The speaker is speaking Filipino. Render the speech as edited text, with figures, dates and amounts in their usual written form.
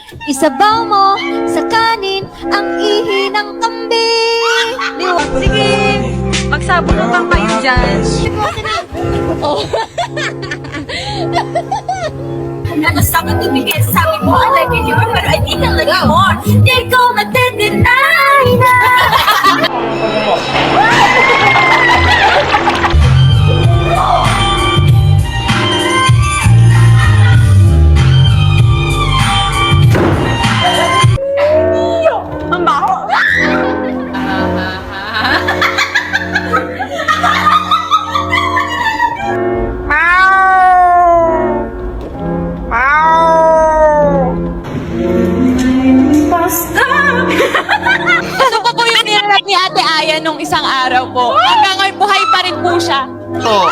Isabaw mo sa kanin ang ihi ng kambing. Sige, magsabunutan kayo dyan. Gusto ko tumigil, sabi mo I like it here, pero I need a little more. Di ko matideny na. Ang baho. Ito po yung nirap ni Ate Aya nung isang araw po. Hanggang ngayon buhay pa rin po siya. Oh.